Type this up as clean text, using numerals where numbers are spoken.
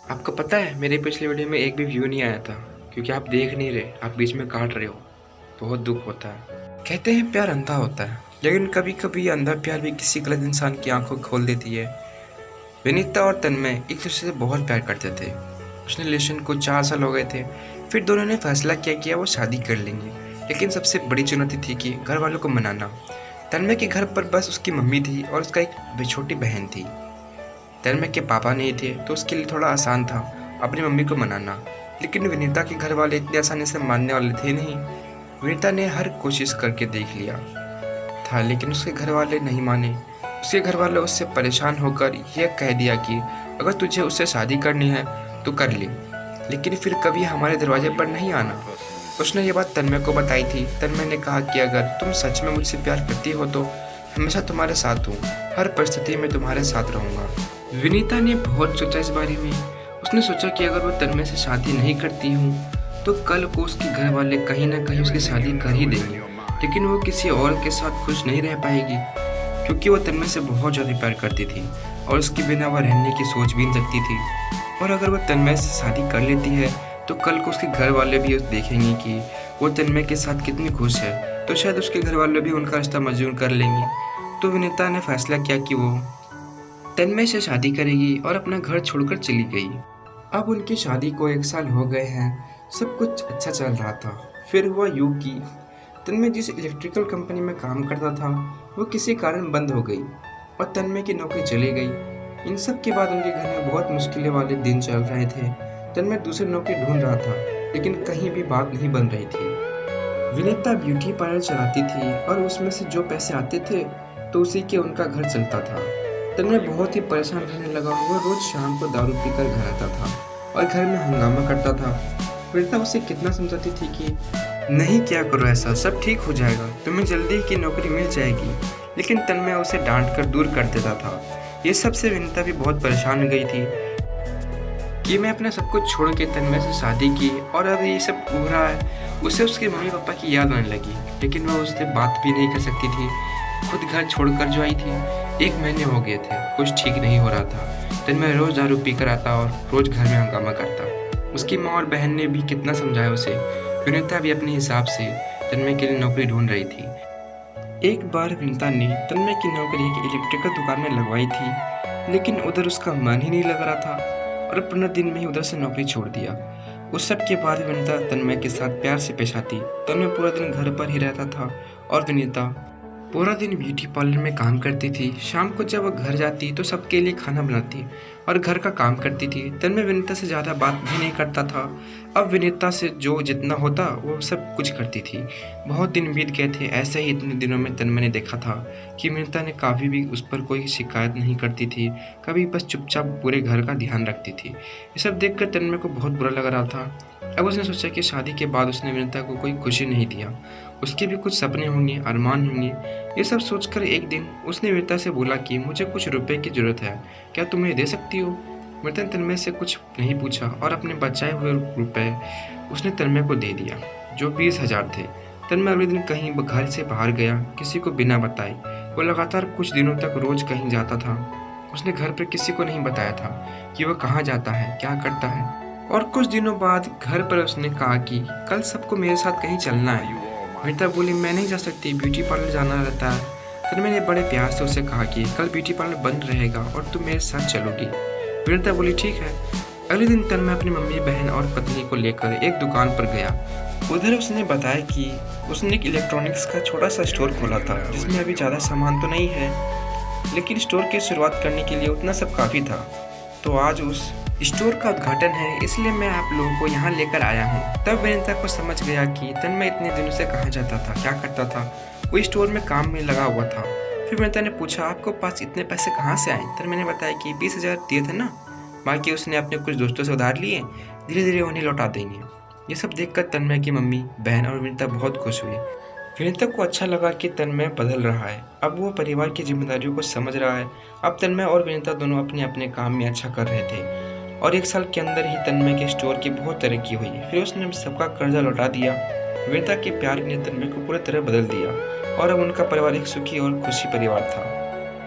आपको पता है मेरे पिछले वीडियो में एक भी व्यू नहीं आया था क्योंकि आप देख नहीं रहे, आप बीच में काट रहे हो। बहुत दुख होता है। कहते हैं प्यार अंधा होता है, लेकिन कभी कभी ये अंधा प्यार भी किसी गलत इंसान की आंखों खोल देती है। विनीता और तन्मय एक दूसरे से बहुत प्यार करते थे। उसने रिलेशन को 4 साल हो गए थे। फिर दोनों ने फैसला किया वो शादी कर लेंगे, लेकिन सबसे बड़ी चुनौती थी कि घर वालों को मनाना। तन्मय के घर पर बस उसकी मम्मी थी और उसका एक छोटी बहन थी। तन्मय के पापा नहीं थे तो उसके लिए थोड़ा आसान था अपनी मम्मी को मनाना, लेकिन विनीता के घर वाले इतनी आसानी से मानने वाले थे नहीं। विनीता ने हर कोशिश करके देख लिया था, लेकिन उसके घर वाले नहीं माने। उसके घर वाले उससे परेशान होकर यह कह दिया कि अगर तुझे उससे शादी करनी है तो कर ले, लेकिन फिर कभी हमारे दरवाजे पर नहीं आना। उसने ये बात तन्मय को बताई थी। तन्मय ने कहा कि अगर तुम सच में मुझसे प्यार करती हो तो हमेशा तुम्हारे साथ हूँ, हर परिस्थिति में तुम्हारे साथ रहूँगा। विनीता ने बहुत सोचा इस बारे में। उसने सोचा कि अगर वो तन्मय से शादी नहीं करती हूँ तो कल को उसके घर वाले कहीं ना कहीं उसकी शादी कर ही देंगे, लेकिन वो किसी और के साथ खुश नहीं रह पाएगी क्योंकि वो तन्मय से बहुत ज़्यादा प्यार करती थी और उसके बिना वह रहने की सोच भी नहीं सकती थी। और अगर वह तन्मय से शादी कर लेती है तो कल को उसके घर वाले भी देखेंगे कि वो तन्मय के साथ कितनी खुश है, तो शायद उसके घर वाले भी उनका रिश्ता मंजूर कर लेंगे। तो विनीता ने फैसला किया कि वो तन्मय से शादी करेगी और अपना घर छोड़कर चली गई। अब उनकी शादी को 1 साल हो गए हैं। सब कुछ अच्छा चल रहा था। फिर हुआ यूं कि तन्मय जिस इलेक्ट्रिकल कंपनी में काम करता था वो किसी कारण बंद हो गई और तन्मय की नौकरी चली गई। इन सब के बाद उनके घर में बहुत मुश्किलें वाले दिन चल रहे थे। तन्मय दूसरी नौकरी ढूंढ रहा था, लेकिन कहीं भी बात नहीं बन रही थी। विनीता ब्यूटी पार्लर चलाती थी और उसमें से जो पैसे आते थे तो उसी के उनका घर चलता था। तन्मय बहुत ही परेशान रहने लगा। वो रोज शाम को दारू पीकर घर आता था और घर में हंगामा करता था। विनीता उसे कितना समझाती थी कि नहीं क्या करो, ऐसा सब ठीक हो जाएगा, तुम्हें जल्दी की नौकरी मिल जाएगी, लेकिन तन्मय उसे डांट कर दूर कर देता था। ये सब से विनीता भी बहुत परेशान हो गई थी कि मैं अपना सब कुछ छोड़ के तन्मय से शादी की और अब ये सब हो रहा है। उसे उसके मम्मी पापा की याद आने लगी, लेकिन वह उससे बात भी नहीं कर सकती थी। खुद घर छोड़कर जो आई थी 1 महीने हो गए थे, कुछ ठीक नहीं हो रहा था। तन्मय रोज दारू पीकर आता और रोज घर में हंगामा करता। उसकी माँ और बहन ने भी कितना समझाया उसे। विनीता भी अपने हिसाब से तन्मय के लिए नौकरी ढूंढ रही थी। एक बार विनीता ने तन्मय की नौकरी एक इलेक्ट्रिकल दुकान में लगवाई थी, लेकिन उधर उसका मन ही नहीं लग रहा था और 15 दिन में ही उधर से नौकरी छोड़ दिया। उस सब के बाद विनीता तन्मय के साथ प्यार से पेश आती। तन्मय पूरा दिन घर पर ही रहता था और विनीता पूरा दिन ब्यूटी पार्लर में काम करती थी। शाम को जब वह घर जाती तो सबके लिए खाना बनाती और घर का काम करती थी। तन्मय विनीता से ज़्यादा बात भी नहीं करता था। अब विनीता से जो जितना होता वो सब कुछ करती थी। बहुत दिन बीत गए थे। ऐसे ही इतने दिनों में तन्मय ने देखा था कि विनीता ने कभी भी उस पर कोई शिकायत नहीं करती थी, कभी बस चुपचाप पूरे घर का ध्यान रखती थी। ये सब देखकर तन्मय को बहुत बुरा लग रहा था। अब उसने सोचा कि शादी के बाद उसने विनीता को कोई खुशी नहीं दिया, उसके भी कुछ सपने होंगे, अरमान होंगे। ये सब सोचकर एक दिन उसने विनीता से बोला कि मुझे कुछ रुपए की ज़रूरत है, क्या तुम मुझे दे सकती हो? विनीता ने तन्मय से कुछ नहीं पूछा और अपने बचाए हुए रुपए उसने तन्मय को दे दिया, जो 20,000 थे। तन्मय अगले दिन कहीं घर से बाहर गया, किसी को बिना बताए। वो लगातार कुछ दिनों तक रोज कहीं जाता था। उसने घर पर किसी को नहीं बताया था कि वह कहाँ जाता है, क्या करता है। और कुछ दिनों बाद घर पर उसने कहा कि कल सबको मेरे साथ कहीं चलना है। विनीता बोली मैं नहीं जा सकती, ब्यूटी पार्लर जाना रहता है। तन्मय ने बड़े प्यार से उसे कहा कि कल ब्यूटी पार्लर बंद रहेगा और तुम मेरे साथ चलोगी। विनीता बोली ठीक है। अगले दिन तन्मय अपनी मम्मी, बहन और पत्नी को लेकर एक दुकान पर गया। उधर उसने बताया कि उसने एक इलेक्ट्रॉनिक्स का छोटा सा स्टोर खोला था, जिसमें अभी ज़्यादा सामान तो नहीं है, लेकिन स्टोर की शुरुआत करने के लिए उतना सब काफ़ी था। तो आज उस स्टोर का उद्घाटन है, इसलिए मैं आप लोगों को यहाँ लेकर आया हूँ। तब विनीता को समझ गया कि तन्मय इतने दिनों से कहाँ जाता था, क्या करता था। वो स्टोर में काम में लगा हुआ था। फिर विनीता ने पूछा आपको पास इतने पैसे कहाँ से आए? तन्मय ने बताया कि 20,000 दिए थे ना, बाकी उसने अपने कुछ दोस्तों से उधार लिए, धीरे धीरे उन्हें लौटा देंगे। ये सब देखकर तन्मय की मम्मी, बहन और विनीता बहुत खुश हुई। विनीता को अच्छा लगा कि तन्मय बदल रहा है। अब वो परिवार की जिम्मेदारियों को समझ रहा है। अब तन्मय और विनीता दोनों अपने अपने काम में अच्छा कर रहे थे और 1 साल के अंदर ही तन्मय के स्टोर की बहुत तरक्की हुई। फिर उसने सबका कर्जा लौटा दिया। विनीता के प्यार ने तन्मय को पूरी तरह बदल दिया और अब उनका परिवार एक सुखी और खुशी परिवार था।